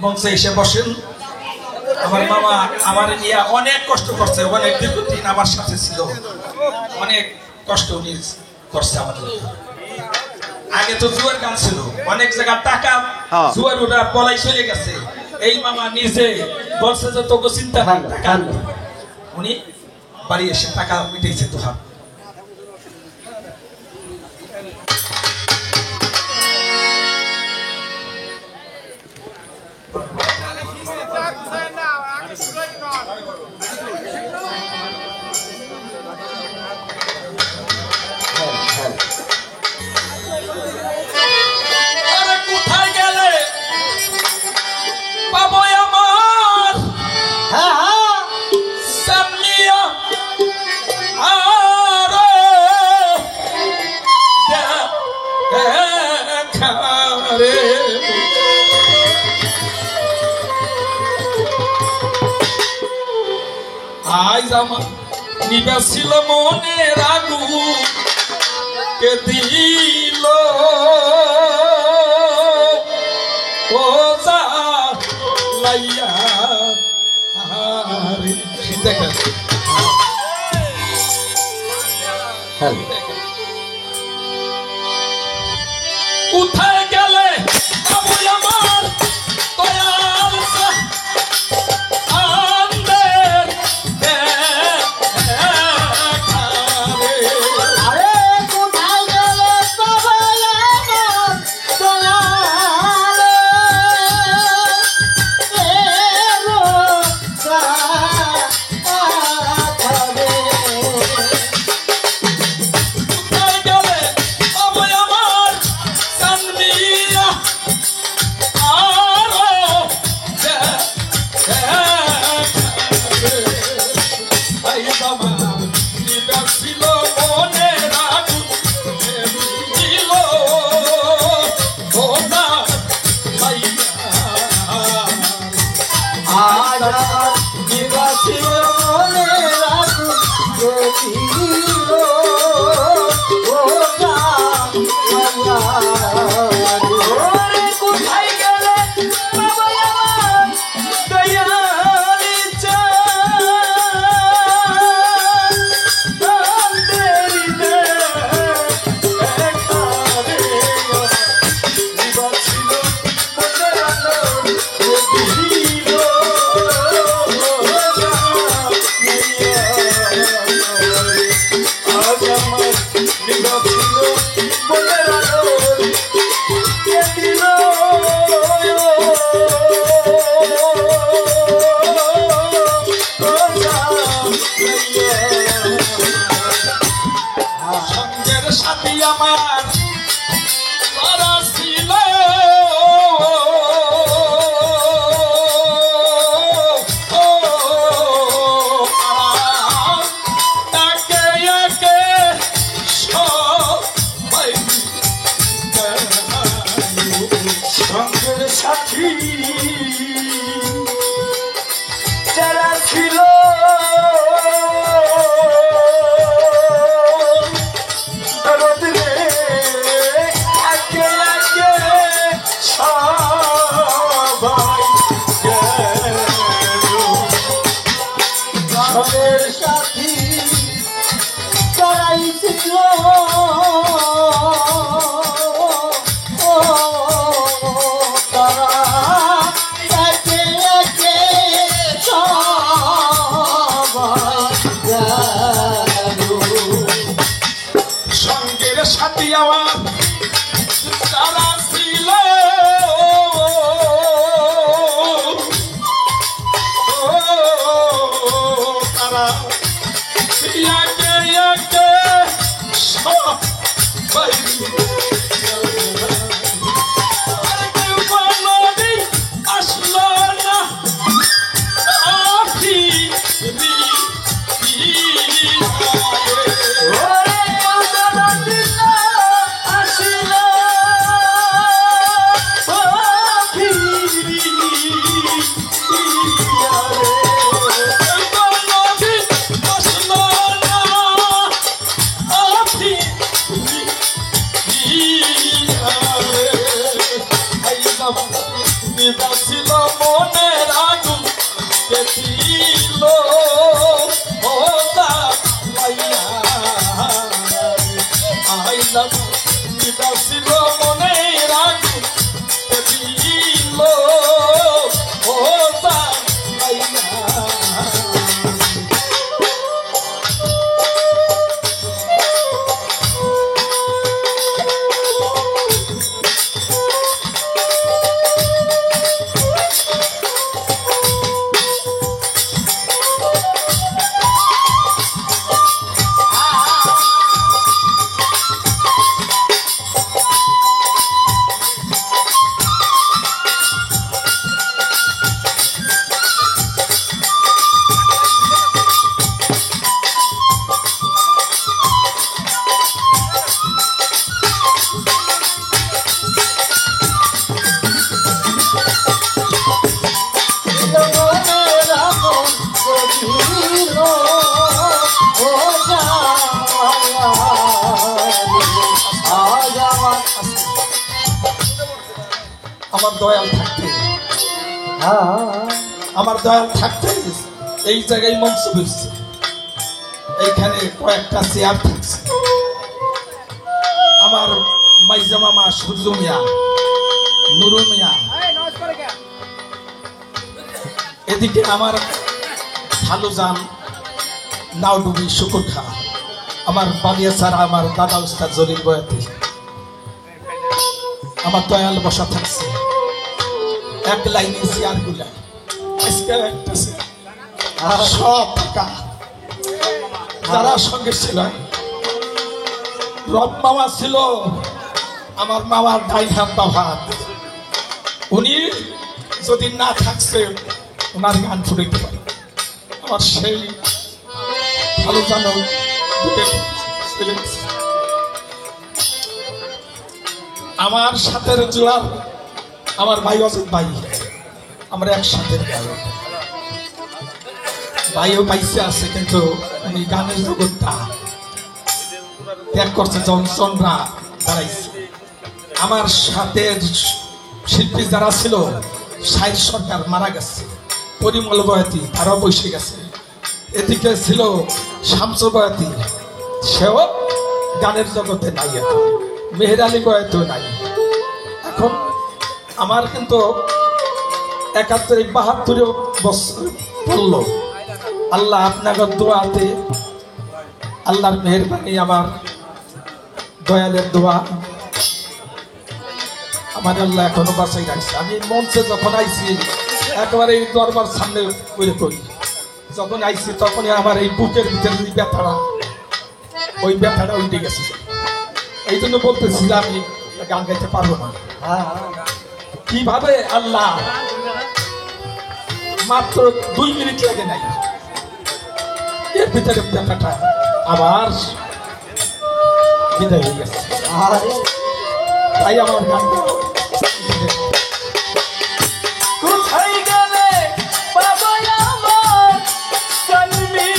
মঞ্চে এসে বসেন। আমার মামা আমার নিয়ে অনেক কষ্ট করছে, অনেক দীর্ঘদিন আমার সাথে ছিল, অনেক কষ্ট উনি করছে আমাদের। আগে তো জুয়ার গান ছিল, অনেক জায়গা টাকা জুয়ার ওরা পলাই চলে গেছে। এই মামা নিজে বলছে যে তোকে চিন্তা নাই, টাকা উনি বাড়ি এসে টাকা মিটেছে তো হাত। কোথায় গেলে পাবো আমার সামনিয়া আরো দেখারে আজ আমার নিবাসিল মনে রাগু কে দিল ও যা লাইয়া আরে দেখেন কোথায় গেলে বাবু আমার দয়াল আন্দের That's it. আমার দয়াল থাকতে আমার দয়াল থাকতে এই জায়গায় মঞ্চ হয়েছে, এইখানে কয়েকটা চেয়ার থাকছে। আমার মাইজা মামা সূর্য মিয়া, নুরু মিয়া, এদিকে আমার ভালো যান নাওডুবি শুকুর খা, আমার বানিয়া ছাড়া আমার দাদা উস্তাদ জলিল বয়াতি, আমার দয়াল বসা থাকছে এক লাইনে চেয়ার গুলা সব ফাঁকা। যারা সঙ্গে ছিল রব মামা ছিল, আমার মামার ডাইন হাত বাবা, উনি যদি না থাকছে ওনার গান ফুটাইতে পারে। আমার সেই ভালো জানো আমার সাথে জোয়ার আমার ভাই অজিত ভাই, আমরা একসাথে ভাইও পাইছে আছে, কিন্তু উনি গানের জগৎটা ত্যাগ করছে। জনসনরা দাঁড়াইছে। আমার সাথে শিল্পী যারা ছিল, সাইদ সরকার মারা গেছে, পরিমল বয়াতি তারাও বসে গেছে। এদিকে ছিল শামসু বয়াতি, সেও গানের জগতে নাই, এখন মেহের আলী বয়াতিও নাই। এখন আমার কিন্তু 71-72 বছর পড়লো। আল্লাহ আপনাদের দোয়াতে, আল্লাহর মেহেরবানি, আমার দয়ালের দোয়া, আমার আল্লাহ এখনো বাঁচাই রাখছে। আমি মঞ্চে যখন আইছি একেবারে এই দরবার সামনে করে করি, যখন আইছি তখনই আমার এই বুকের ভিতরে ওই ব্যথাটা উল্টে গেছে। এই জন্য বলতেছি যে আমি গান গাইতে পারবো না। কিভাবে আল্লাহ মাত্র 2 মিনিট লাগে নাই, এর ভিতরে ব্যথাটা আবার বিদায় হয়ে গেছে। তাই আমার গান কোথায় গেলে বাবা আমার সালমি,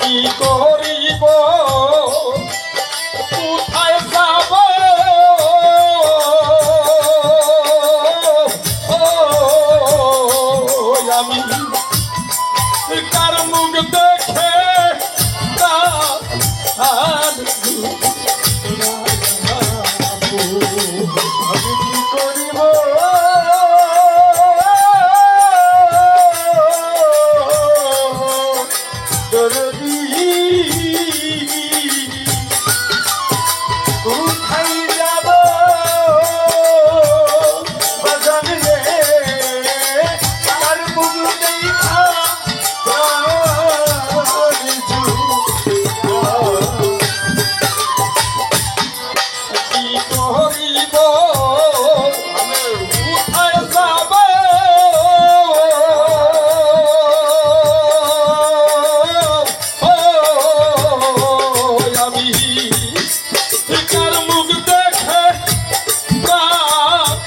কি করিব কোথায় যাব আমি কার মুখ দেখে কি করিব কোথায় যাব বাজান রে, কার মুখ দেখা কি করিব কোথায় যাব আমি কার মুখ দেখে প্রাণ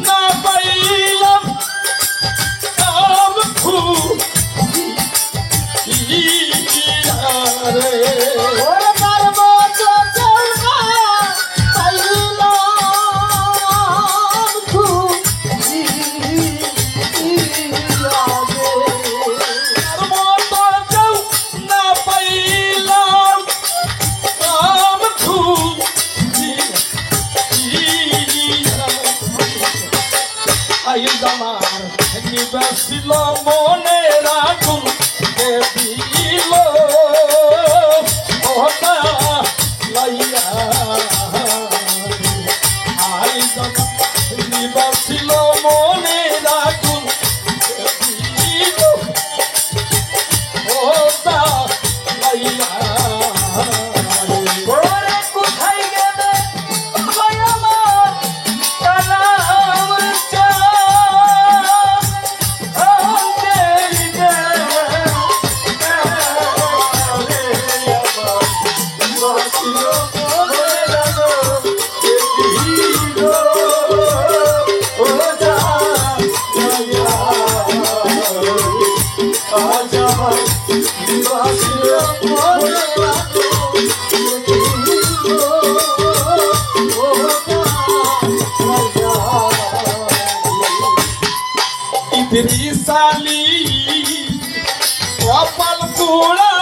না পাইলাম ছিল মনে রাখুন দিল লাইয়া আই ইদ্রিস আলী কপাল পোড়া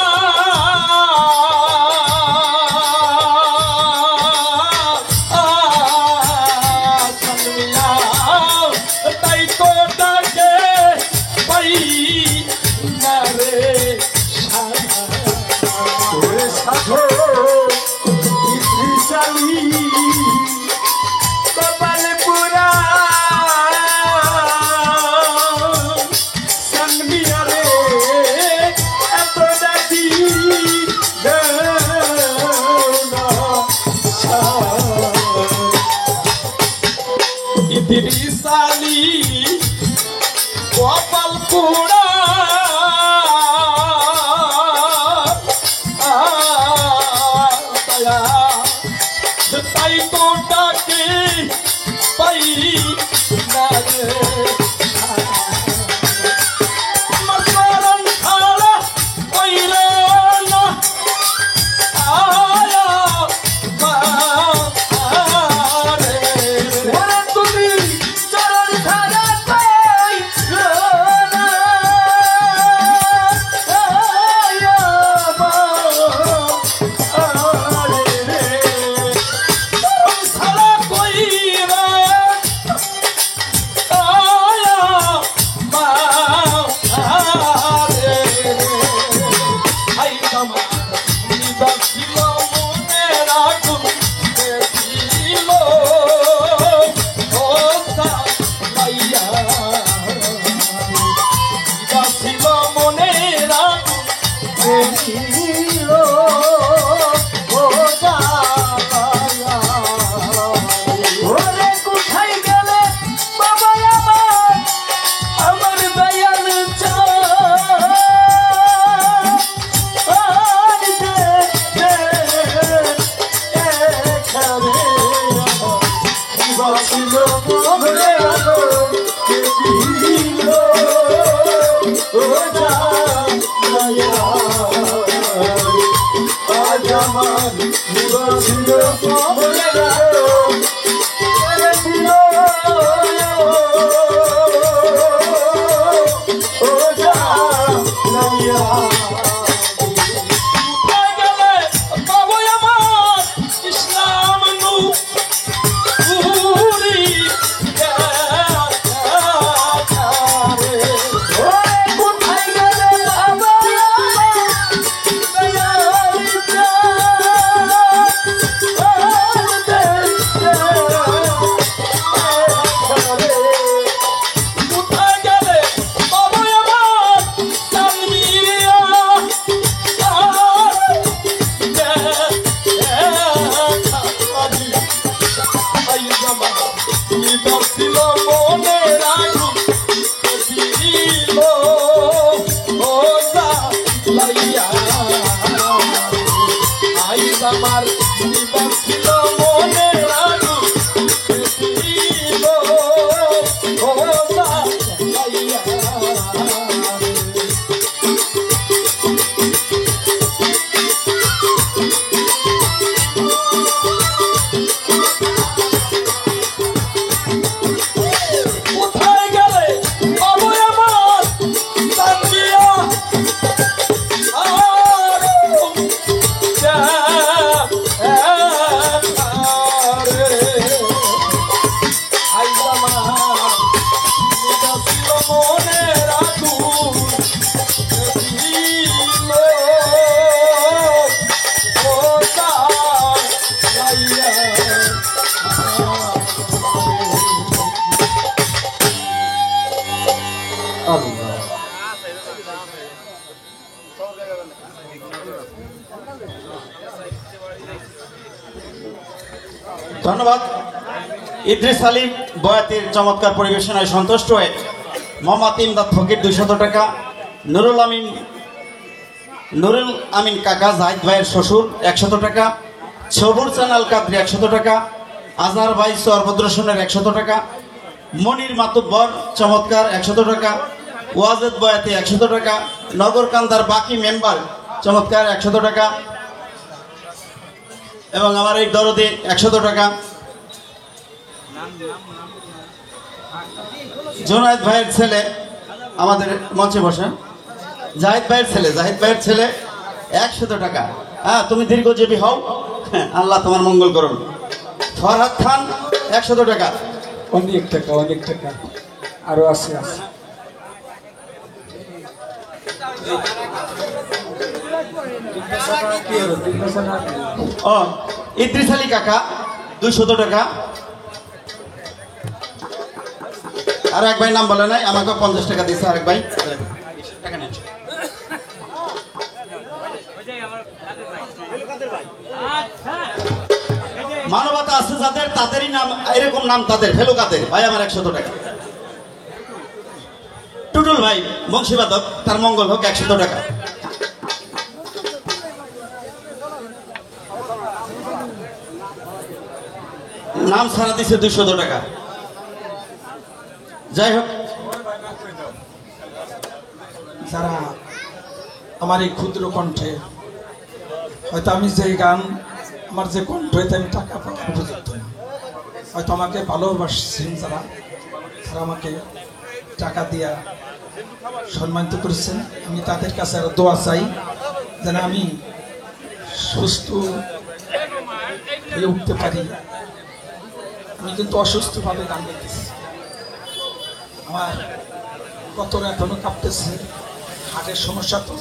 তাই তো ডাকে পাই না রে ওরে সাধু ইদ্রিস আলী কপাল পোড়া সানমিয়া রে এত ডাকি ইদ্রিস আলী কপাল পোড়া তাই তো ডাকে পাই না রে মরণ ছাড়া কইরে না আয়া মারে ওরে তুমি চরণ ধারা পাইলো না আয়া আরে ছাড়া কইরে আয়া মারে হাই তোমার নিবাসিল মনে রাখুন দেখিল ওসা লাইয়া নিবাসিল মনে রাখুন দেখিল ও জায়া ওরে কোথায় গেলে বাবা আমার দয়াল ছিল মনে রাখো দিল ও জায়া আজ আমার ছিল মনে রাখো দিল ও জায়া গেলে বাবু আমার ইসলাম নু পুরি ওরে কোথায় গেলে বাবা কোথায় গেলে বাবু আমার সালমিয়া ছিল মনে রাখুন দিল ওসা লাইয়া আইজ আমার নিবাস ছিল মনে রাখুন দিল ওসা লাইয়া কোথায় গেলে বাবু আমার সালমিয়া মনে রাখুন ধন্যবাদ। ইদ্রিস আলিম বয়াতির চমৎকার পরিবেশনায় সন্তুষ্ট হয়ে মোহাম্মদ ইমদাদ ফকির 200 টাকা, নুরুল আমিন কাকা জাহিদ ভাইয়ের শ্বশুর 100 টাকা, সবুর চানাল কাদরি 100 টাকা, আজহার ভাই সর্বদ্রসনের 100 টাকা, মনির মাতুব্বর চমৎকার 100 টাকা, ওয়াজেদ বয়াতি 100 টাকা, নগর কান্দার বাকি মেম্বার চমৎকার 100 টাকা এবং আমার এই দরদে 100 টাকা, জোনায়েদ ভাইয়ের ছেলে আমাদের মঞ্চে বসেন। জাহিদ ভাইয়ের ছেলে 100 টাকা। হ্যাঁ, তুমি দীর্ঘজীবী হও, হ্যাঁ, আল্লাহ তোমার মঙ্গল করুন। ফরহাদ খান 100 টাকা। অনেক টাকা আরো আছে। ও ইদ্রিস আলী কাকা 200 টাকা। আর এক ভাই নাম বলে নাই, আমাকে 50 টাকা দিয়েছে আরেক ভাই। টাকা নেন। মানবতা আছে যাদের, তাদেরই নাম এরকম নাম, তাদের ফেলো কাদের ভাই আমার 100 টাকা। টুটুল ভাই বংশীবাদক, তার মঙ্গল হোক 100 টাকা। নাম ছাড়া দিছে 200 টাকা। যাই হোক, যারা আমার এই ক্ষুদ্র কণ্ঠে, হয়তো আমি যে গান, আমার যে কণ্ঠ, এতে আমি টাকা পাওয়ার উপযুক্ত না, হয়তো আমাকে ভালোবাসছেন যারা, তারা আমাকে টাকা দিয়া সম্মানিত করেছেন। আমি তাদের কাছে আরো দোয়া চাই যেন আমি সুস্থ হয়ে উঠতে পারি। আমি কিন্তু অসুস্থভাবে গান গাইতেছি, আমার কতটা এখনো কাঁপতেছে, হার্টের সমস্যা। তো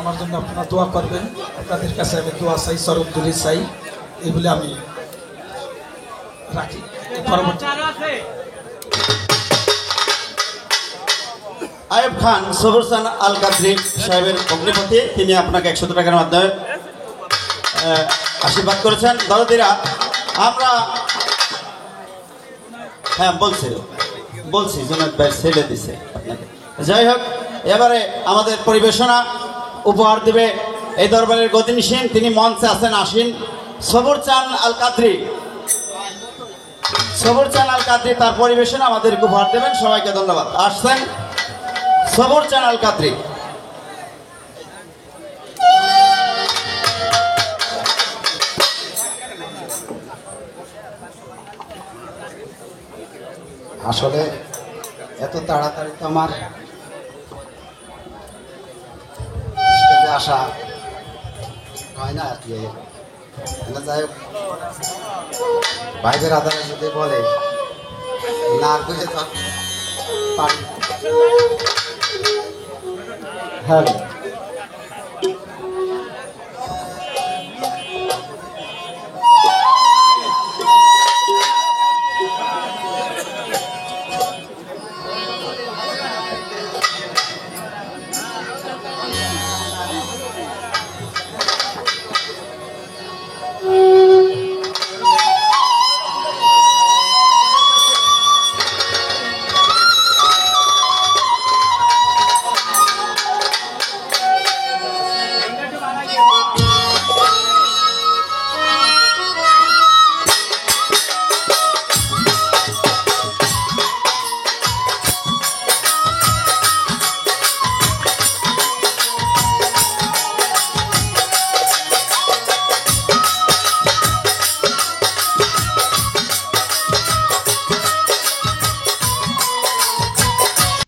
আমার জন্য আপনারা দোয়া করবেন। আপনাদের কাছে আমি দোয়া চাই, চরম দুলি চাই, এগুলি আমি রাখি। পরবর্তী আয়ুব খান সবুরসান আল কাদরি সাহেবের অগ্নিপতি, তিনি আপনাকে 100 টাকার মাধ্যমে আশীর্বাদ করেছেন। দরদিরা, আমরা হ্যাঁ বলছি জুনায়েদ ভাই ছেলে দিছে আপনাকে। যাই হোক, এবারে আমাদের পরিবেশনা উপহার দিবে এই দরবারের গদিনসীন, তিনি মঞ্চে আছেন আসীন, সবুরচান আল কাদরি। তার পরিবেশনা আমাদেরকে উপহার দেবেন। সবাইকে ধন্যবাদ। আসছেন সবুরচান আল কাদরি। আসলে এত তাড়াতাড়ি তো আমার স্টেজে আসা হয় না আর কি। যাই হোক, ভাইদের আধারে যদি বলে না বুঝে তো পারি। হ্যাঁ।